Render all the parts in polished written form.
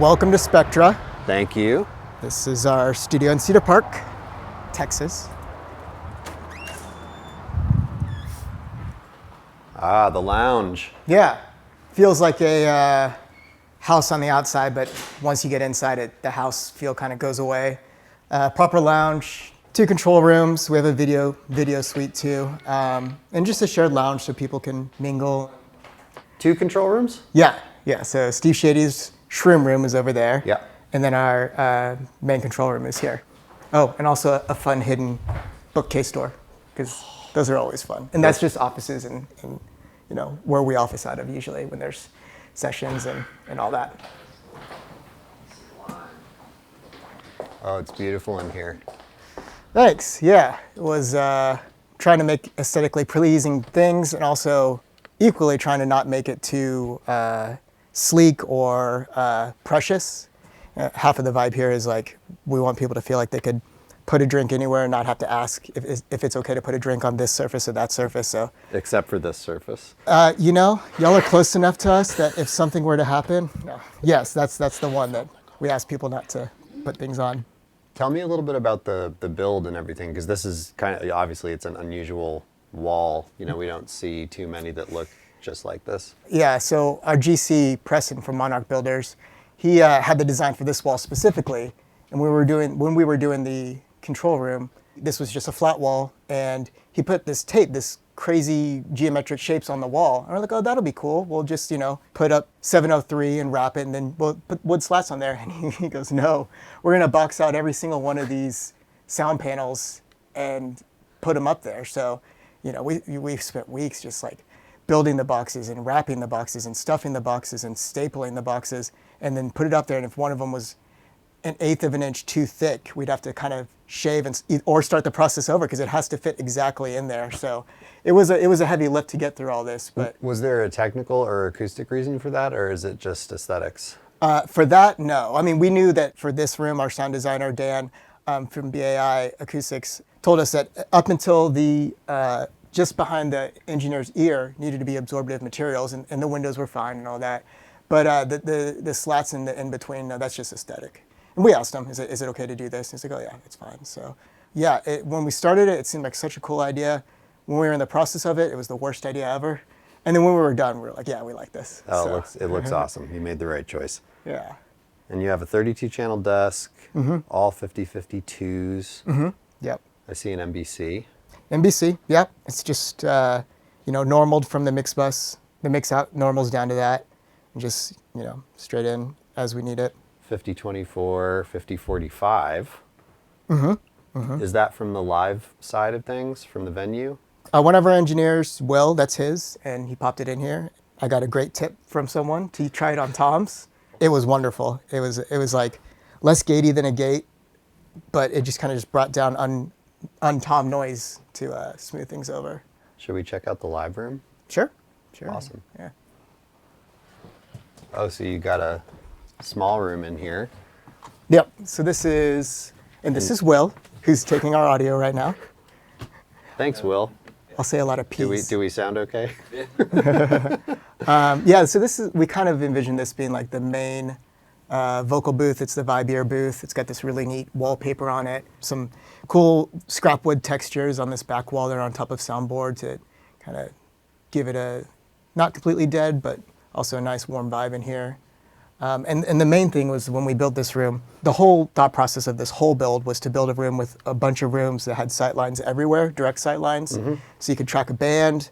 Welcome to Spectra. Thank you. This is our studio in Cedar Park, Texas. Ah, the lounge. Yeah, feels like a house on the outside, but once you get inside the house feel kind of goes away. Proper lounge, 2 control rooms. We have a video suite too, and just a shared lounge so people can mingle. 2 control rooms? Yeah. So Steve Chadie's Shroom room is over there. Yeah. And then our main control room is here. Oh, and also a fun hidden bookcase door, because those are always fun. And that's just offices and where we office out of usually when there's sessions and all that. Oh, it's beautiful in here. Thanks. Yeah, it was trying to make aesthetically pleasing things and also equally trying to not make it too sleek or precious. Half of the vibe here is like we want people to feel like they could put a drink anywhere and not have to ask if it's okay to put a drink on this surface or that surface. So, except for this surface. y'all are close enough to us that if something were to happen, yes, that's the one that we ask people not to put things on. Tell me a little bit about the build and everything, because this is kind of, obviously it's an unusual wall. We don't see too many that look just like this. Yeah, so our GC, Preston from Monarch Builders, he had the design for this wall specifically. And when we were doing the control room, this was just a flat wall, and he put this crazy geometric shapes on the wall. And we're like, oh, that'll be cool. We'll just, put up 703 and wrap it, and then we'll put wood slats on there. And he goes, no, we're gonna box out every single one of these sound panels and put them up there. So, we've spent weeks just like building the boxes and wrapping the boxes and stuffing the boxes and stapling the boxes, and then put it up there. And if one of them was 1/8 of an inch too thick, we'd have to kind of shave or start the process over because it has to fit exactly in there. So it was a heavy lift to get through all this. But was there a technical or acoustic reason for that, or is it just aesthetics? For that, no. I mean, we knew that for this room, our sound designer Dan from BAI Acoustics told us that up until the just behind the engineer's ear needed to be absorptive materials, and the windows were fine and all that. But the slats in between, no, that's just aesthetic. And we asked him, is it okay to do this? And he's like, oh yeah, it's fine. So yeah, when we started it seemed like such a cool idea. When we were in the process of it, it was the worst idea ever. And then when we were done, we were like, yeah, we like this. Oh, so. It looks awesome. You made the right choice. Yeah. And you have a 32-channel desk, all 50-52s. Mm-hmm. Yep. I see an MBC. MBC, yep. It's just, normaled from the mix bus, the mix out normals down to that, and just, straight in as we need it. 50-24, 50-45. Is that from the live side of things, from the venue? One of our engineers, Will, that's his, and he popped it in here. I got a great tip from someone to try it on toms. It was wonderful. It was like less gatey than a gate, but it just kind of just brought down un-tom noise to smooth things over. Should we check out the live room? Sure. Awesome. Yeah. Oh, so you got a small room in here. Yep. So this is Will, who's taking our audio right now. Thanks, Will. I'll say a lot of P's. Do we sound okay? Yeah. So we kind of envision this being like the main vocal booth. It's the Vibier booth. It's got this really neat wallpaper on it. Some cool scrap wood textures on this back wall. They're on top of soundboard to kind of give it a not completely dead, but also a nice warm vibe in here. And the main thing was when we built this room, the whole thought process of this whole build was to build a room with a bunch of rooms that had sight lines everywhere, direct sight lines. So you could track a band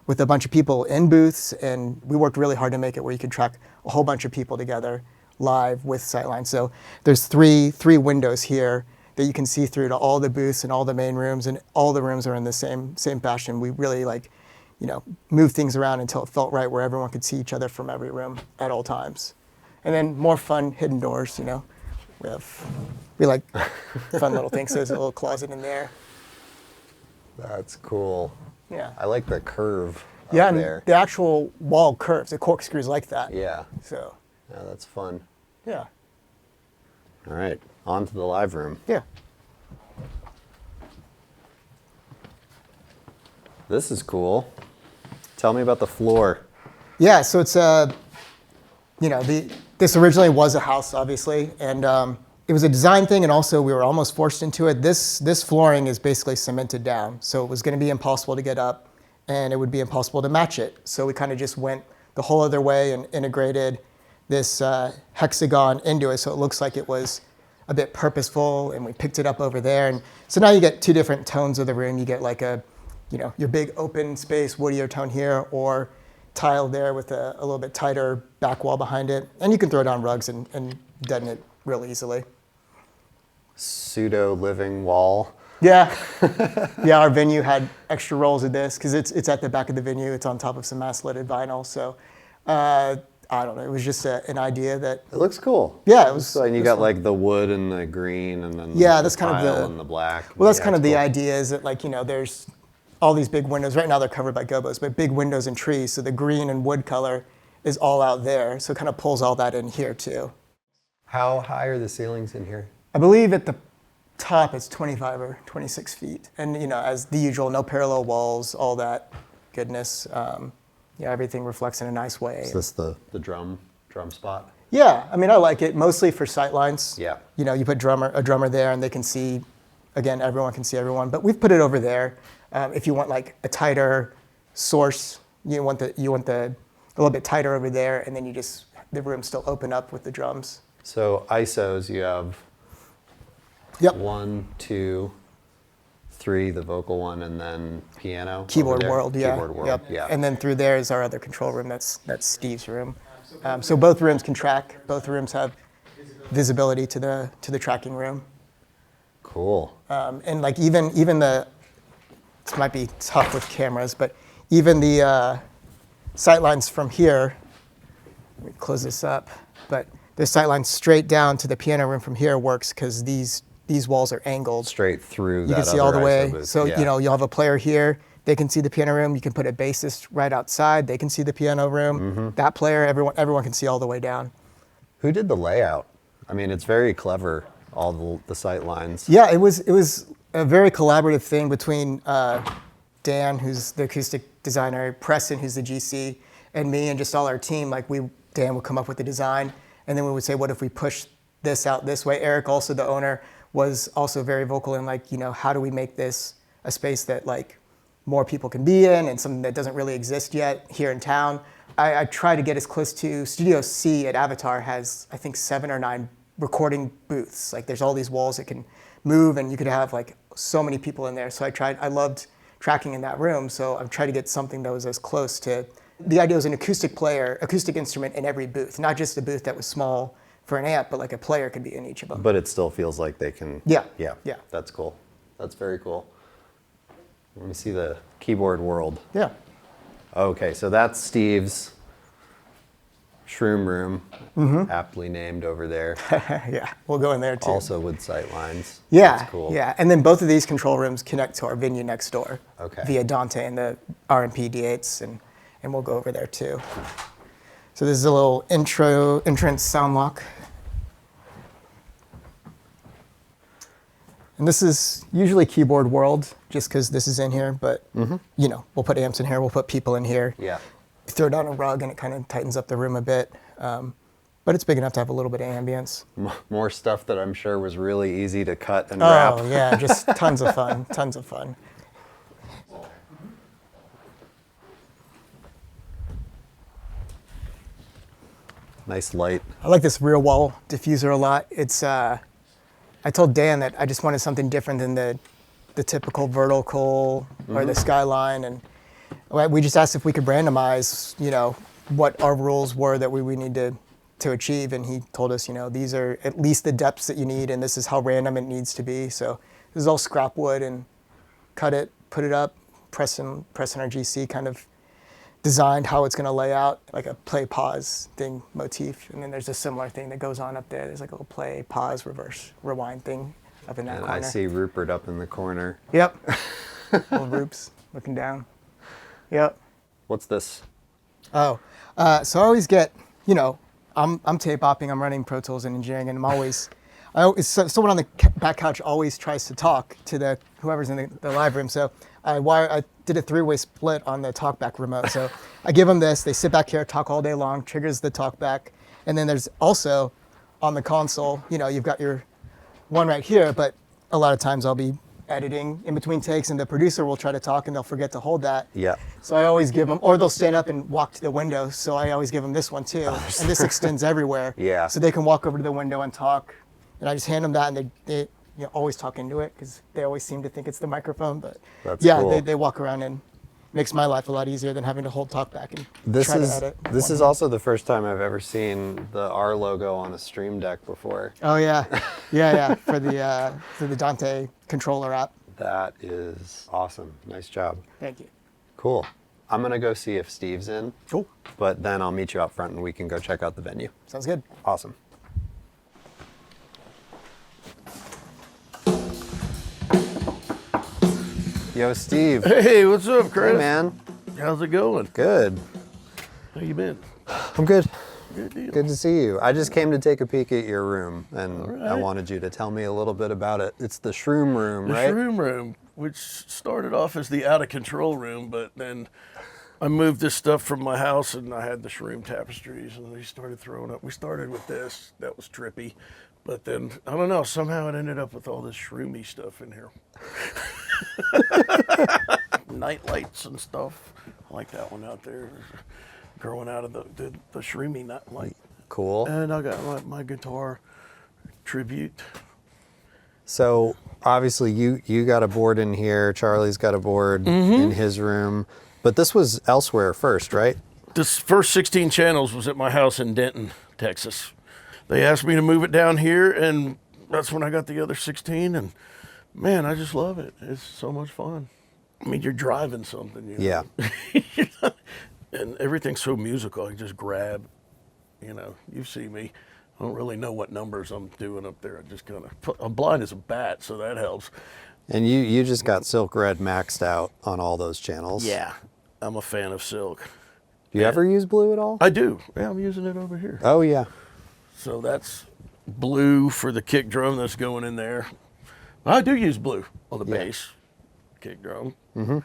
with a bunch of people in booths, and we worked really hard to make it where you could track a whole bunch of people together live with sight lines. So there's three windows here that you can see through to all the booths and all the main rooms, and all the rooms are in the same fashion. We really moved things around until it felt right where everyone could see each other from every room at all times. And then more fun hidden doors, we like fun little things. So there's a little closet in there. That's cool. Yeah. I like the curve Yeah, up and there. the actual wall curves, the corkscrews like that. Yeah. So. Yeah, that's fun. Yeah. All right, on to the live room. Yeah. This is cool. Tell me about the floor. Yeah, so it's this originally was a house, obviously, and it was a design thing, and also we were almost forced into it. This flooring is basically cemented down, so it was going to be impossible to get up, and it would be impossible to match it. So we kind of just went the whole other way and integrated this hexagon into it, so it looks like it was a bit purposeful, and we picked it up over there. And so now you get two different tones of the room. You get like your big open space, woodier tone here, or tile there with a little bit tighter back wall behind it. And you can throw down rugs and deaden it real easily. Pseudo living wall. Yeah. Yeah, our venue had extra rolls of this because it's at the back of the venue. It's on top of some mass-lidded vinyl. So I don't know. It was just an idea that... It looks cool. Yeah, it was... So, and you got like the wood and the green and then that's the kind of tile and the black. Well, that's Yeah, kind of it's the cool. idea is that there's all these big windows. Right now they're covered by gobos, but big windows and trees. So the green and wood color is all out there. So it kind of pulls all that in here too. How high are the ceilings in here? I believe at the top it's 25 or 26 feet. And as the usual, no parallel walls, all that goodness. Everything reflects in a nice way. Is this the drum spot? Yeah, I mean, I like it mostly for sight lines. Yeah. You put a drummer there and they can see, again, everyone can see everyone. But we've put it over there. If you want like a tighter source, you want the a little bit tighter over there, and then the room still open up with the drums. So ISOs, you have Yep. 1, 2, 3, the vocal one, and then piano. Keyboard over there? World, yeah. Keyboard World, Yep. yeah. And then through there is our other control room. That's Steve's room. So both rooms can track. Both rooms have visibility to the tracking room. Cool. And like even the, this might be tough with cameras, but even the sight lines from here, let me close this up, but the sight line straight down to the piano room from here works because these walls are angled. Straight through You that can see all the other way. ISO booth. So, Yeah. you'll have a player here. They can see the piano room. You can put a bassist right outside. They can see the piano room. Mm-hmm. That player, everyone can see all the way down. Who did the layout? I mean, it's very clever, all the sight lines. Yeah, it was a very collaborative thing between Dan, who's the acoustic designer, Preston, who's the GC, and me, and just all our team. Dan would come up with the design, and then we would say, what if we push this out this way? Eric, also the owner, was also very vocal in how do we make this a space that more people can be in, and something that doesn't really exist yet here in town. I try to get as close to Studio C at Avatar has, I think, 7 or 9 recording booths. There's all these walls that can move, and you could have so many people in there. So I loved tracking in that room, so I've tried to get something that was as close to, the idea was an acoustic instrument in every booth, not just a booth that was small for an amp, but a player could be in each of them. But it still feels like they can... Yeah. Yeah. Yeah. That's cool. That's very cool. Let me see the Keyboard World. Yeah. Okay, so that's Steve's Shroom room, aptly named over there. Yeah, we'll go in there too. Also with sight lines. Yeah, That's cool. yeah, and then both of these control rooms connect to our venue next door. Okay. Via Dante and the RMP D8s, and we'll go over there too. So this is a little entrance sound lock. And this is usually Keyboard World, just because this is in here, but we'll put amps in here, we'll put people in here. Yeah. Throw down a rug and it kind of tightens up the room a bit. But it's big enough to have a little bit of ambience. More stuff that I'm sure was really easy to cut and wrap. Oh yeah, just tons of fun, tons of fun. Nice light. I like this rear wall diffuser a lot. It's I told Dan that I just wanted something different than the typical vertical or the skyline, and we just asked if we could randomize, what our rules were that we need to achieve, and he told us, these are at least the depths that you need, and this is how random it needs to be. So this is all scrap wood, and cut it, put it up. Preston our GC kind of designed how it's going to lay out, like a play pause thing motif, and then there's a similar thing that goes on up there. There's a little play pause reverse rewind thing up in that And corner. I see Rupert up in the corner. Yep. Little Roops looking down. Yep. What's this? Oh, so I always get, I'm tape hopping, I'm running Pro Tools and engineering, and someone on the back couch always tries to talk to whoever's in the live room. So I did a 3-way split on the talkback remote. So I give them this, they sit back here, talk all day long, triggers the talkback, And then there's also on the console, you've got your one right here, but a lot of times I'll be editing in between takes and the producer will try to talk and they'll forget to hold that. Yeah. So I always give them, or they'll stand up and walk to the window. So I always give them this one too. And this extends everywhere. Yeah. So they can walk over to the window and talk. And I just hand them that and they always talk into it because they always seem to think it's the microphone. But That's yeah, cool. they walk around and makes my life a lot easier than having to hold talkback and This try to is edit. this is also the first time I've ever seen the R logo on a Stream Deck before. Oh yeah, yeah, for the Dante controller app. That is awesome. Nice job. Thank you. Cool. I'm gonna go see if Steve's in. Cool. But then I'll meet you out front and we can go check out the venue. Sounds good. Awesome. Yo, Steve. Hey, what's up, Chris? Hey, man. How's it going? Good. How you been? I'm good. Good deal. Good to see you. I just came to take a peek at your room, and All right. I wanted you to tell me a little bit about it. It's the Shroom room, The right? Shroom room, which started off as the out of control room, but then I moved this stuff from my house and I had the Shroom tapestries and they started throwing up. We started with this, that was trippy. But then, I don't know, somehow it ended up with all this shroomy stuff in here. Night lights and stuff. I like that one out there. Growing out of the shroomy night light. Cool. And I got my guitar tribute. So obviously you got a board in here. Charlie's got a board in his room, but this was elsewhere first, right? This first 16 channels was at my house in Denton, Texas. They asked me to move it down here, and that's when I got the other 16. And man, I just love it. It's so much fun. I mean, you're driving something, you know? Yeah. And everything's so musical. I just grab, you see me. I don't really know what numbers I'm doing up there. I just kind of, I'm blind as a bat, so that helps. And you just got Silk Red maxed out on all those channels. Yeah, I'm a fan of Silk. Do you ever use blue at all? I do. Yeah, I'm using it over here. Oh yeah. So that's blue for the kick drum that's going in there. I do use blue on the bass kick drum. Mm-hmm.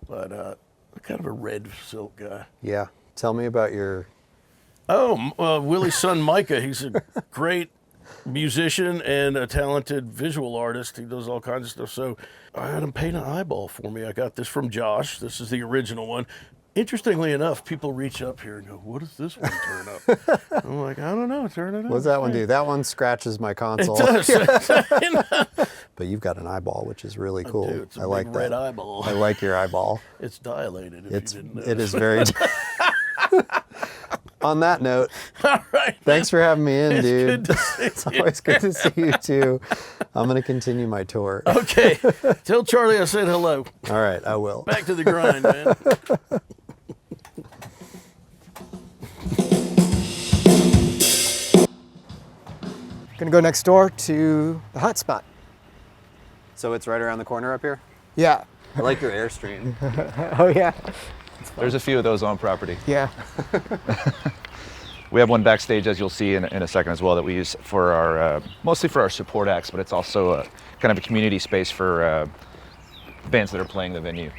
But I'm kind of a red Silk guy. Yeah. Tell me about your... Willie's son Micah, he's a great musician and a talented visual artist. He does all kinds of stuff. So I had him paint an eyeball for me. I got this from Josh. This is the original one. Interestingly enough, people reach up here and go, what does this one turn up? I'm like, I don't know, turn it up. What's that one do? That one scratches my console. It does. But you've got an eyeball, which is really cool. do. It's a I like big that. red eyeball. I like your eyeball. It's dilated, if you didn't know. It is very... On that note, All right. thanks for having me in, It's dude. good to see It's you. always good to see you, too. I'm going to continue my tour. Okay. Tell Charlie I said hello. All right, I will. Back to the grind, man. Gonna go next door to the hotspot. So it's right around the corner up here? Yeah. I like your Airstream. Oh yeah. There's a few of those on property. Yeah. We have one backstage, as you'll see in a second as well, that we use for our, mostly for our support acts, but it's also a kind of a community space for bands that are playing the venue.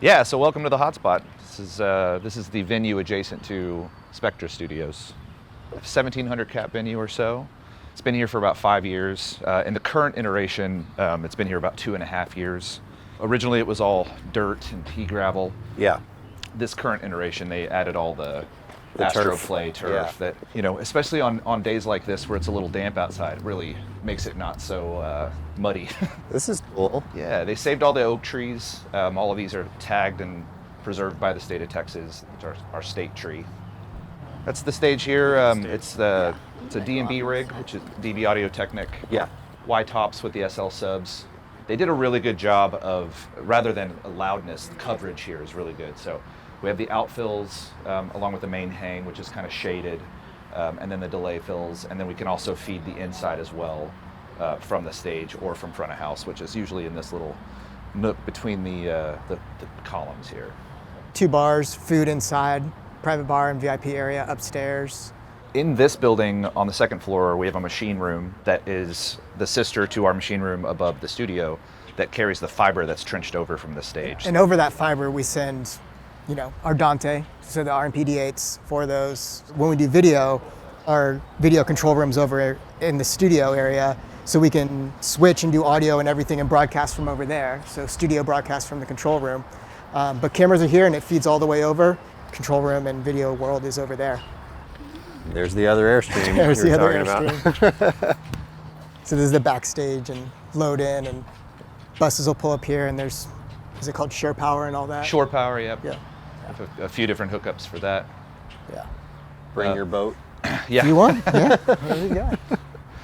Yeah, so welcome to the hotspot. This is the venue adjacent to Spectra Studios. 1,700 cap venue or so. It's been here for about 5 years. In the current iteration, it's been here about 2.5 years. Originally, it was all dirt and pea gravel. Yeah. This current iteration, they added all the turf. AstroPlay turf that, especially on days like this where it's a little damp outside, really makes it not so muddy. This is cool. Yeah, they saved all the oak trees. All of these are tagged and preserved by the state of Texas. It's our state tree. That's the stage here. It's a D&B rig, which is DB Audio Technic. Yeah. Y-tops with the SL subs. They did a really good job of, rather than loudness, the coverage here is really good. So we have the outfills along with the main hang, which is kind of shaded, and then the delay fills, and then we can also feed the inside as well from the stage or from front of house, which is usually in this little nook between the columns here. 2 bars, food inside, private bar and VIP area upstairs. In this building, on the second floor, we have a machine room that is the sister to our machine room above the studio that carries the fiber that's trenched over from the stage. And over that fiber, we send our Dante, so the RMPD8s for those. When we do video, our video control room's over in the studio area, so we can switch and do audio and everything and broadcast from over there. So studio broadcast from the control room. But cameras are here and it feeds all the way over. Control room and video world is over there. There's the other Airstream There's you the were other talking about. So this is the backstage and load in, and buses will pull up here, and is it called shore power and all that? Shore power, yep. Yeah. A few different hookups for that. Yeah. Bring your boat. Yeah. You want? Yeah. There you go.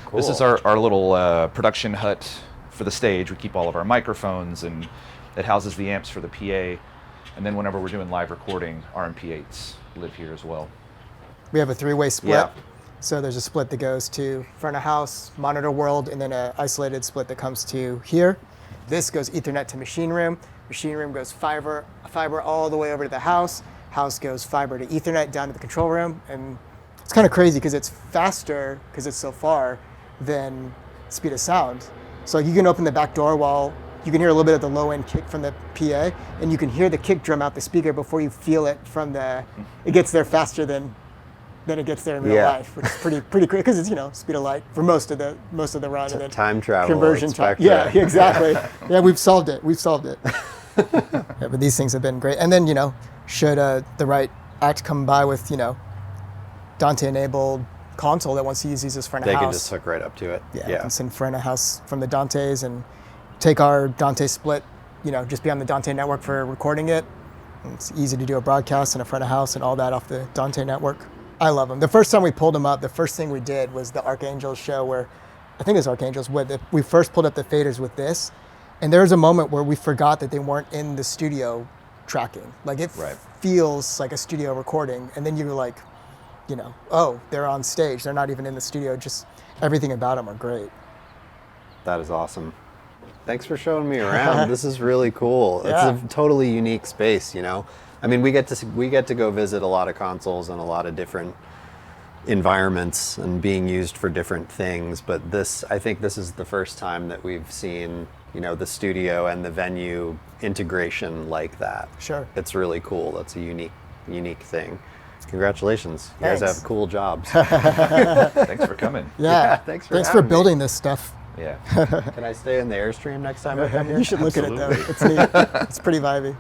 Cool. This is our little production hut for the stage. We keep all of our microphones, and it houses the amps for the PA. And then whenever we're doing live recording, RMP8s live here as well. We have a 3-way split. Yeah. So there's a split that goes to front of house, monitor world, and then an isolated split that comes to here. This goes Ethernet to machine room. Machine room goes fiber all the way over to the house. House goes fiber to Ethernet down to the control room. And it's kind of crazy because it's faster, because it's so far, than speed of sound. So you can open the back door while you can hear a little bit of the low end kick from the PA, and you can hear the kick drum out the speaker before you feel it from it gets there faster than it gets there in real life, which is pretty great because it's speed of light for most of the run. And then time travel. Conversion time. Yeah, exactly. Yeah, we've solved it. Yeah, but these things have been great. And then should the right act come by with Dante enabled console that wants to use these as front of They house. can just hook right up to it. Yeah, and send front of house from the Dantes and take our Dante split, just be on the Dante network for recording it. And it's easy to do a broadcast and a front of house and all that off the Dante network. I love them. The first time we pulled them up, the first thing we did was the Archangels show where, I think it was Archangels, we first pulled up the faders with this. And there was a moment where we forgot that they weren't in the studio tracking. Like it feels like a studio recording. And then you're like, oh, they're on stage. They're not even in the studio. Just everything about them are great. That is awesome. Thanks for showing me around. This is really cool. Yeah. It's a totally unique space, I mean, we get to go visit a lot of consoles and a lot of different environments and being used for different things, but I think this is the first time that we've seen, the studio and the venue integration like that. Sure. It's really cool. That's a unique thing. Congratulations. You guys Thanks. have cool jobs. Thanks for coming. Yeah. Thanks for having me. building this stuff. Yeah. Can I stay in the Airstream next time I come here? You should look at it though. Absolutely. It's neat. It's pretty vibey.